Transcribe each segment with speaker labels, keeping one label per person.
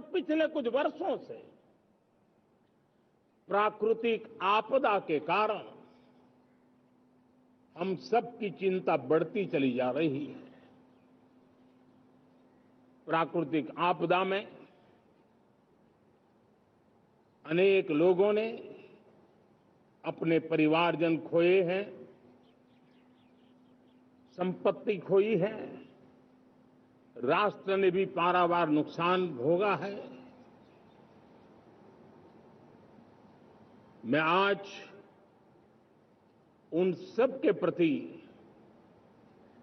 Speaker 1: और पिछले कुछ वर्षों से प्राकृतिक आपदा के कारण हम सबकी चिंता बढ़ती चली जा रही है। प्राकृतिक आपदा में अनेक लोगों ने अपने परिवारजन खोए हैं, संपत्ति खोई है, राष्ट्र ने भी पारावार नुकसान भोगा है। मैं आज उन सब के प्रति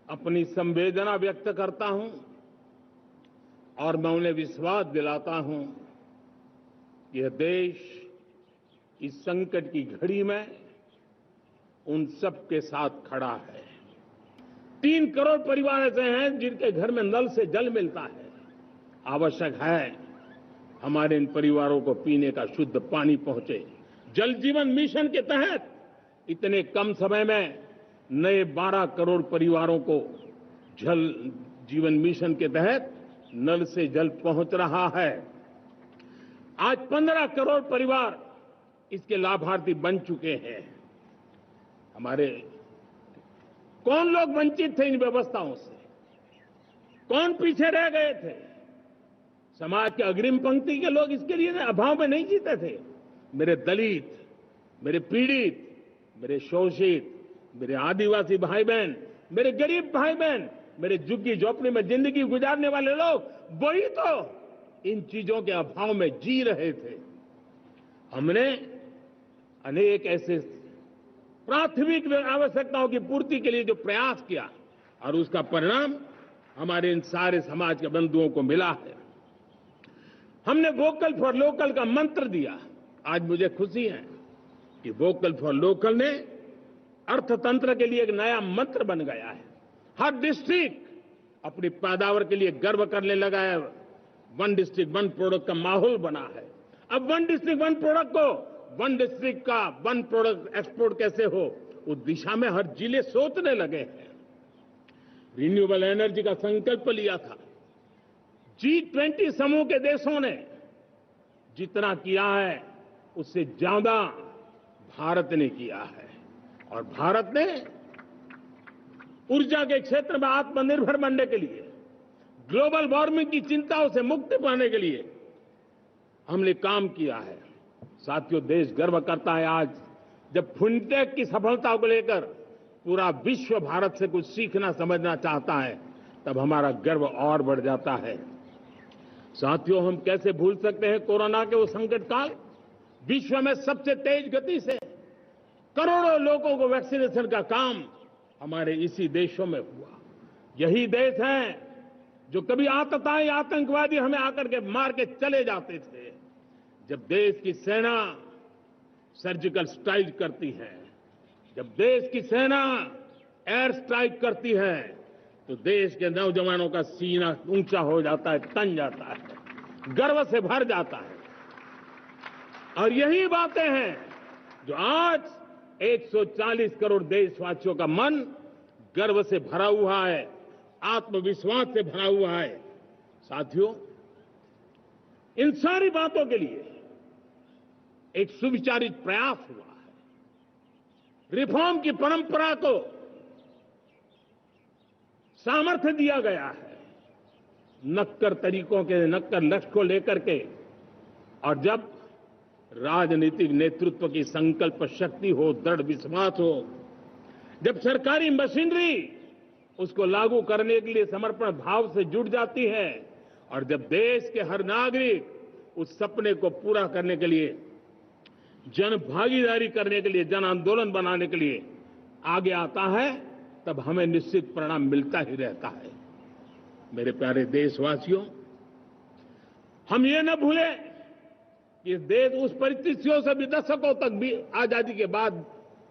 Speaker 1: अपनी संवेदना व्यक्त करता हूं और मैं उन्हें विश्वास दिलाता हूं कि यह देश इस संकट की घड़ी में उन सब के साथ खड़ा है। 3 करोड़ परिवार ऐसे हैं जिनके घर में नल से जल मिलता है। आवश्यक है हमारे इन परिवारों को पीने का शुद्ध पानी पहुंचे। जल जीवन मिशन के तहत इतने कम समय में नए 12 करोड़ परिवारों को जल जीवन मिशन के तहत नल से जल पहुंच रहा है। आज 15 करोड़ परिवार इसके लाभार्थी बन चुके हैं। हमारे कौन लोग वंचित थे इन व्यवस्थाओं से? कौन पीछे रह गए थे? समाज के अग्रिम पंक्ति के लोग इसके लिए अभाव में नहीं जीते थे। मेरे दलित, मेरे पीड़ित, मेरे शोषित, मेरे आदिवासी भाई बहन, मेरे गरीब भाई बहन, मेरे झुग्गी झोपड़ी में जिंदगी गुजारने वाले लोग, वही तो इन चीजों के अभाव में जी रहे थे। हमने अनेक ऐसे प्राथमिक आवश्यकताओं की पूर्ति के लिए जो प्रयास किया और उसका परिणाम हमारे इन सारे समाज के बंधुओं को मिला है। हमने वोकल फॉर लोकल का मंत्र दिया। आज मुझे खुशी है कि वोकल फॉर लोकल ने अर्थतंत्र के लिए एक नया मंत्र बन गया है। हर डिस्ट्रिक्ट अपनी पैदावार के लिए गर्व करने लगा है। 1 डिस्ट्रिक्ट 1 प्रोडक्ट का माहौल बना है। अब 1 डिस्ट्रिक्ट 1 प्रोडक्ट को 1 डिस्ट्रिक्ट का 1 प्रोडक्ट एक्सपोर्ट कैसे हो, उस दिशा में हर जिले सोचने लगे हैं। रिन्यूएबल एनर्जी का संकल्प लिया था। G20 समूह के देशों ने जितना किया है उससे ज्यादा भारत ने किया है और भारत ने ऊर्जा के क्षेत्र में आत्मनिर्भर बनने के लिए, ग्लोबल वार्मिंग की चिंताओं से मुक्ति पाने के लिए हमने काम किया है। साथियों, देश गर्व करता है आज जब फिनटेक की सफलता को लेकर पूरा विश्व भारत से कुछ सीखना समझना चाहता है, तब हमारा गर्व और बढ़ जाता है। साथियों, हम कैसे भूल सकते हैं कोरोना के वो संकट काल। विश्व में सबसे तेज गति से करोड़ों लोगों को वैक्सीनेशन का काम हमारे इसी देशों में हुआ। यही देश हैं जो कभी आतताई आतंकवादी हमें आकर के मार के चले जाते थे। जब देश की सेना सर्जिकल स्ट्राइक करती है, जब देश की सेना एयर स्ट्राइक करती है, तो देश के नौजवानों का सीना ऊंचा हो जाता है, तन जाता है, गर्व से भर जाता है। और यही बातें हैं जो आज 140 करोड़ देशवासियों का मन गर्व से भरा हुआ है, आत्मविश्वास से भरा हुआ है। साथियों, इन सारी बातों के लिए एक सुविचारित प्रयास हुआ है। रिफॉर्म की परंपरा को सामर्थ्य दिया गया है। नक्कर तरीकों के, नक्कर लक्ष्य को लेकर के, और जब राजनीतिक नेतृत्व की संकल्प शक्ति हो, दृढ़ विश्वास हो, जब सरकारी मशीनरी उसको लागू करने के लिए समर्पण भाव से जुट जाती है, और जब देश के हर नागरिक उस सपने को पूरा करने के लिए, जन भागीदारी करने के लिए, जन आंदोलन बनाने के लिए आगे आता है, तब हमें निश्चित परिणाम मिलता ही रहता है। मेरे प्यारे देशवासियों, हम ये न भूलें कि देश उस परिस्थितियों से भी दशकों तक भी आजादी के बाद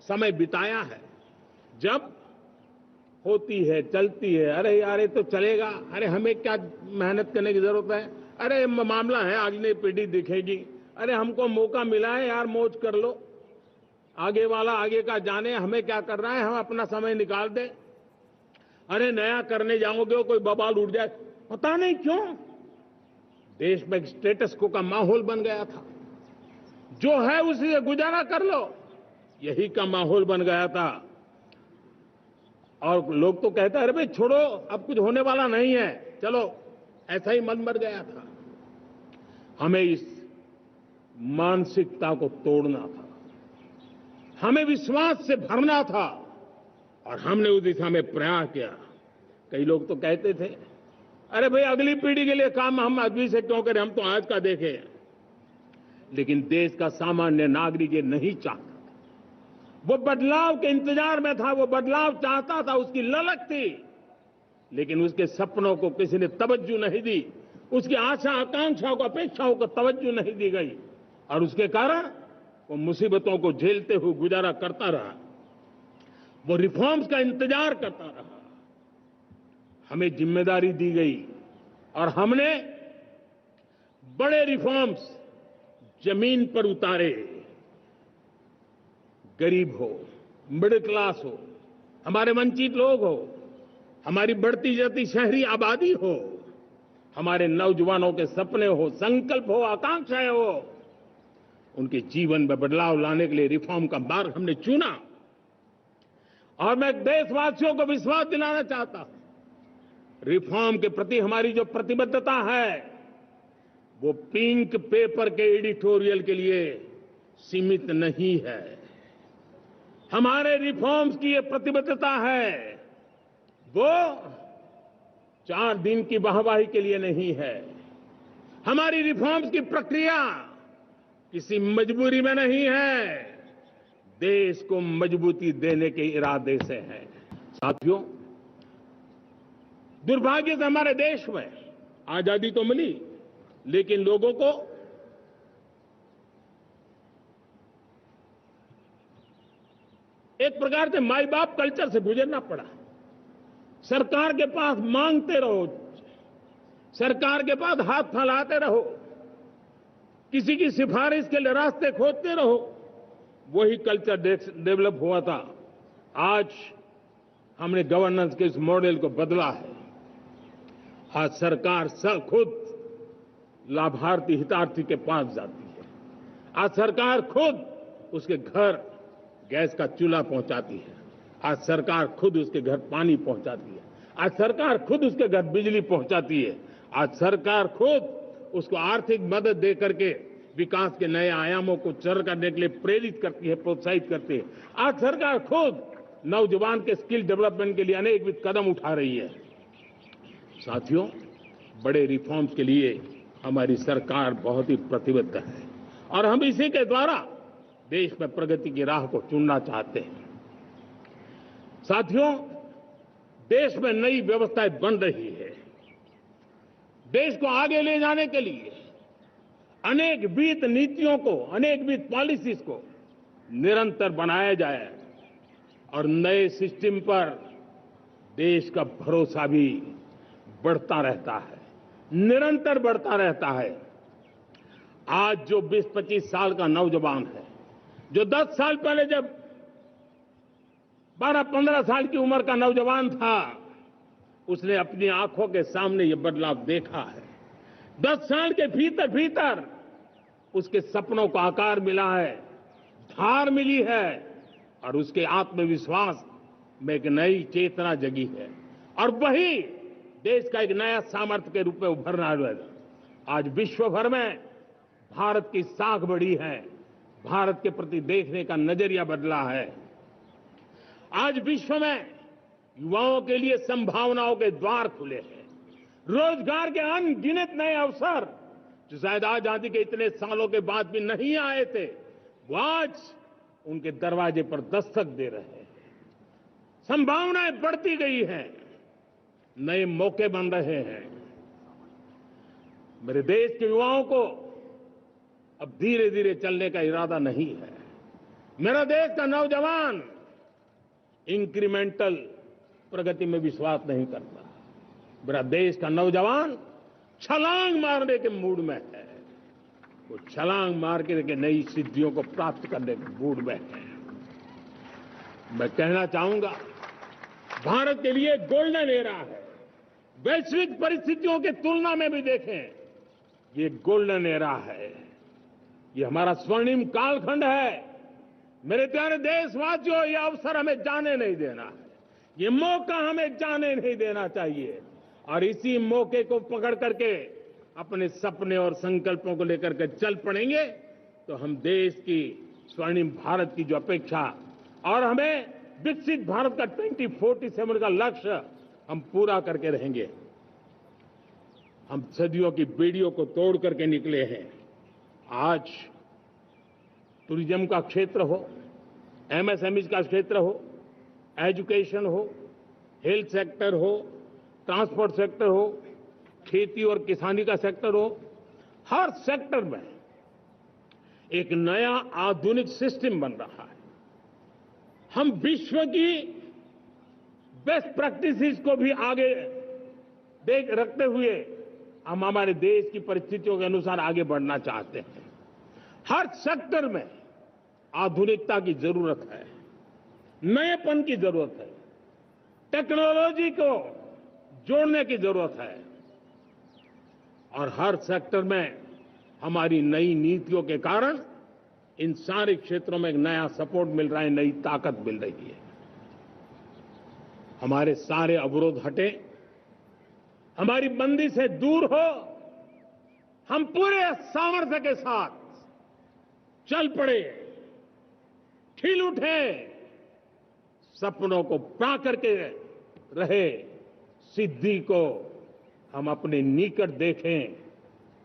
Speaker 1: समय बिताया है, जब होती है, चलती है, अरे यार ये तो चलेगा, अरे हमें क्या मेहनत करने की जरूरत है, अरे मामला है अगली पीढ़ी दिखेगी, अरे हमको मौका मिला है यार, मौज कर लो, आगे वाला आगे का जाने, हमें क्या कर रहा है, हम अपना समय निकाल दें, अरे नया करने जाओगे कोई बवाल उठ जाए। पता नहीं क्यों देश में एक स्टेटस को का माहौल बन गया था। जो है उसी से गुजारा कर लो, यही का माहौल बन गया था। और लोग तो कहते हैं अरे भाई छोड़ो, अब कुछ होने वाला नहीं है, चलो, ऐसा ही मन मर गया था। हमें इस मानसिकता को तोड़ना था, हमें विश्वास से भरना था, और हमने उस दिशा में प्रयास किया। कई लोग तो कहते थे अरे भाई अगली पीढ़ी के लिए काम हम अभी से क्यों करें, हम तो आज का देखें। लेकिन देश का सामान्य नागरिक ये नहीं चाहता, वो बदलाव के इंतजार में था, वो बदलाव चाहता था, उसकी ललक थी, लेकिन उसके सपनों को किसी ने तवज्जो नहीं दी, उसकी आशा आकांक्षाओं को अपेक्षाओं को तवज्जो नहीं दी गई, और उसके कारण वो मुसीबतों को झेलते हुए गुजारा करता रहा, वो रिफॉर्म्स का इंतजार करता रहा। हमें जिम्मेदारी दी गई और हमने बड़े रिफॉर्म्स जमीन पर उतारे। गरीब हो, मिडिल क्लास हो, हमारे वंचित लोग हो, हमारी बढ़ती जाती शहरी आबादी हो, हमारे नौजवानों के सपने हो, संकल्प हो, आकांक्षाएं हो, उनके जीवन में बदलाव लाने के लिए रिफॉर्म का मार्ग हमने चुना। और मैं देशवासियों को विश्वास दिलाना चाहता हूं, रिफॉर्म के प्रति हमारी जो प्रतिबद्धता है वो पिंक पेपर के एडिटोरियल के लिए सीमित नहीं है। हमारे रिफॉर्म्स की ये प्रतिबद्धता है, वो 4 दिन की वाहवाही के लिए नहीं है। हमारी रिफॉर्म्स की प्रक्रिया किसी मजबूरी में नहीं है, देश को मजबूती देने के इरादे से है। साथियों, दुर्भाग्य से हमारे देश में आजादी तो मिली, लेकिन लोगों को एक प्रकार से माई बाप कल्चर से गुजरना पड़ा। सरकार के पास मांगते रहो, सरकार के पास हाथ फैलाते रहो, किसी की सिफारिश के लिए रास्ते खोजते रहो, वही कल्चर डेवलप हुआ था। आज हमने गवर्नेंस के इस मॉडल को बदला है। आज सरकार खुद लाभार्थी हितार्थी के पास जाती है। आज सरकार खुद उसके घर गैस का चूल्हा पहुंचाती है। आज सरकार खुद उसके घर पानी पहुंचाती है। आज सरकार खुद उसके घर बिजली पहुंचाती है। आज सरकार खुद उसको आर्थिक मदद दे करके विकास के नए आयामों को सर करने के लिए प्रेरित करती है, प्रोत्साहित करती है। आज सरकार खुद नौजवान के स्किल डेवलपमेंट के लिए अनेकविध कदम उठा रही है। साथियों, बड़े रिफॉर्म्स के लिए हमारी सरकार बहुत ही प्रतिबद्ध है, और हम इसी के द्वारा देश में प्रगति की राह को चुनना चाहते हैं। साथियों, देश में नई व्यवस्थाएं बन रही है। देश को आगे ले जाने के लिए अनेकविध नीतियों को, अनेकविध पॉलिसीज को निरंतर बनाया जाए, और नए सिस्टम पर देश का भरोसा भी बढ़ता रहता है, निरंतर बढ़ता रहता है। आज जो 20-25 साल का नौजवान है, जो 10 साल पहले जब 12-15 साल की उम्र का नौजवान था, उसने अपनी आंखों के सामने ये बदलाव देखा है। 10 साल के भीतर भीतर उसके सपनों को आकार मिला है, धार मिली है, और उसके आत्मविश्वास में एक नई चेतना जगी है, और वही देश का एक नया सामर्थ्य के रूप में उभरना है। आज विश्व भर में भारत की साख बढ़ी है, भारत के प्रति देखने का नजरिया बदला है। आज विश्व में युवाओं के लिए संभावनाओं के द्वार खुले हैं, रोजगार के अनगिनत नए अवसर जो शायद आजादी के इतने सालों के बाद भी नहीं आए थे, वो आज उनके दरवाजे पर दस्तक दे रहे हैं। संभावनाएं बढ़ती गई हैं, नए मौके बन रहे हैं। मेरे देश के युवाओं को अब धीरे धीरे चलने का इरादा नहीं है। मेरा देश का नौजवान इंक्रीमेंटल प्रगति में विश्वास नहीं करता। मेरा देश का नौजवान छलांग मारने के मूड में है। वो छलांग मार के नई सिद्धियों को प्राप्त करने के मूड में है। मैं कहना चाहूंगा, भारत के लिए गोल्डन एरा है। वैश्विक परिस्थितियों की तुलना में भी देखें, ये गोल्डन एरा है, ये हमारा स्वर्णिम कालखंड है। मेरे प्यारे देशवासियों, ये अवसर हमें जाने नहीं देना है, ये मौका हमें जाने नहीं देना चाहिए और इसी मौके को पकड़ करके अपने सपने और संकल्पों को लेकर के चल पड़ेंगे तो हम देश की स्वर्णिम भारत की जो अपेक्षा और हमें विकसित भारत का 2047 का लक्ष्य हम पूरा करके रहेंगे। हम सदियों की बेड़ियों को तोड़ करके निकले हैं। आज टूरिज्म का क्षेत्र हो, एमएसएमई का क्षेत्र हो, एजुकेशन हो, हेल्थ सेक्टर हो, ट्रांसपोर्ट सेक्टर हो, खेती और किसानी का सेक्टर हो, हर सेक्टर में एक नया आधुनिक सिस्टम बन रहा है। हम विश्व की बेस्ट प्रैक्टिसेस को भी आगे देख रखते हुए हम हमारे देश की परिस्थितियों के अनुसार आगे बढ़ना चाहते हैं। हर सेक्टर में आधुनिकता की जरूरत है, नएपन की जरूरत है, टेक्नोलॉजी को जोड़ने की जरूरत है और हर सेक्टर में हमारी नई नीतियों के कारण इन सारे क्षेत्रों में एक नया सपोर्ट मिल रहा है, नई ताकत मिल रही है। हमारे सारे अवरोध हटे, हमारी बंदी से दूर हो, हम पूरे सामर्थ्य के साथ चल पड़े, खिल उठे, सपनों को पा करके रहे, सिद्धि को हम अपने निकट देखें,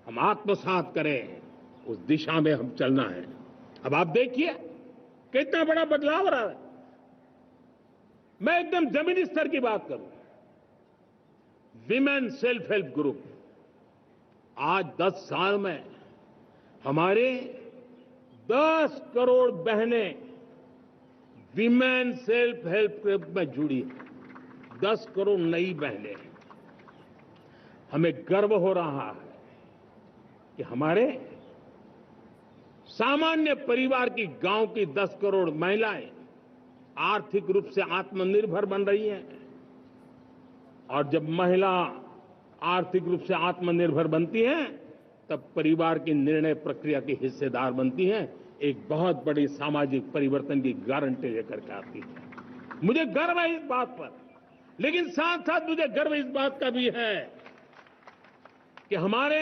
Speaker 1: हम आत्मसात करें, उस दिशा में हम चलना है। अब आप देखिए कितना बड़ा बदलाव रहा है। मैं एकदम जमीनी स्तर की बात करूं, विमेन सेल्फ हेल्प ग्रुप आज 10 साल में हमारे 10 करोड़ बहनें विमेन सेल्फ हेल्प ग्रुप में जुड़ी है। 10 करोड़ नई बहनें। हमें गर्व हो रहा है कि हमारे सामान्य परिवार की गांव की 10 करोड़ महिलाएं आर्थिक रूप से आत्मनिर्भर बन रही हैं और जब महिला आर्थिक रूप से आत्मनिर्भर बनती हैं तब परिवार की निर्णय प्रक्रिया की हिस्सेदार बनती हैं, एक बहुत बड़ी सामाजिक परिवर्तन की गारंटी लेकर के आती है। मुझे गर्व है इस बात पर, लेकिन साथ साथ मुझे गर्व इस बात का भी है कि हमारे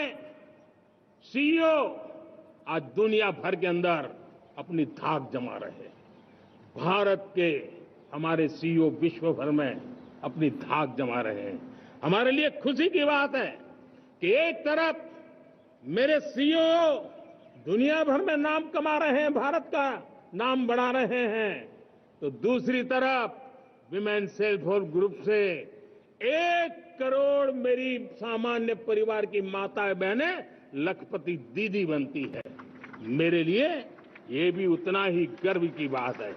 Speaker 1: सीईओ आज दुनिया भर के अंदर अपनी धाक जमा रहे हैं। भारत के हमारे सीईओ विश्व भर में अपनी धाक जमा रहे हैं। हमारे लिए खुशी की बात है कि एक तरफ मेरे सीईओ दुनिया भर में नाम कमा रहे हैं, भारत का नाम बढ़ा रहे हैं, तो दूसरी तरफ विमेन सेल्फ हेल्प ग्रुप से 1 करोड़ मेरी सामान्य परिवार की माताएं बहनें लखपति दीदी बनती है। मेरे लिए ये भी उतना ही गर्व की बात है।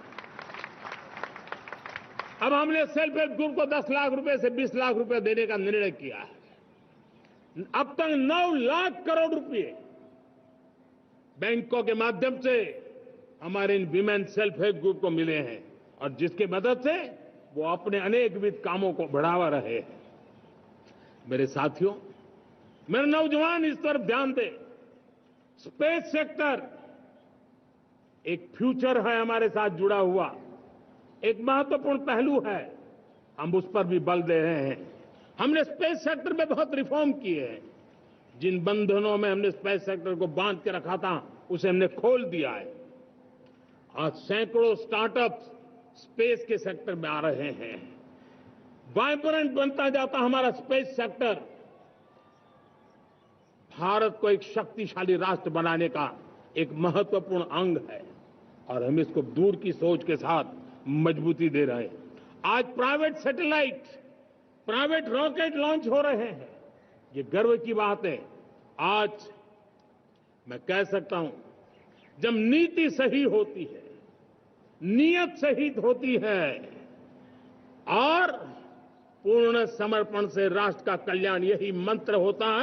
Speaker 1: अब हमने सेल्फ हेल्प ग्रुप को 10 लाख रुपए से 20 लाख रुपए देने का निर्णय किया है। अब तक 9 लाख करोड़ रुपए बैंकों के माध्यम से हमारे इन विमेन सेल्फ हेल्प ग्रुप को मिले हैं और जिसकी मदद से वो अपने अनेकविध कामों को बढ़ावा रहे हैं। मेरे साथियों, मेरे नौजवान इस तरफ ध्यान दें। स्पेस सेक्टर एक फ्यूचर है हमारे साथ जुड़ा हुआ, एक महत्वपूर्ण पहलू है, हम उस पर भी बल दे रहे हैं। हमने स्पेस सेक्टर में बहुत रिफॉर्म किए हैं। जिन बंधनों में हमने स्पेस सेक्टर को बांध के रखा था उसे हमने खोल दिया है। आज सैकड़ों स्टार्टअप्स स्पेस के सेक्टर में आ रहे हैं। वाइब्रेंट बनता जाता हमारा स्पेस सेक्टर भारत को एक शक्तिशाली राष्ट्र बनाने का एक महत्वपूर्ण अंग है और हम इसको दूर की सोच के साथ मजबूती दे रहे हैं। आज private satellite, private rocket launch हो रहे हैं, ये गर्व की बात है। आज मैं कह सकता हूं, जब नीति सही होती है, नियत सही होती है और पूर्ण समर्पण से राष्ट्र का कल्याण, यही मंत्र होता है,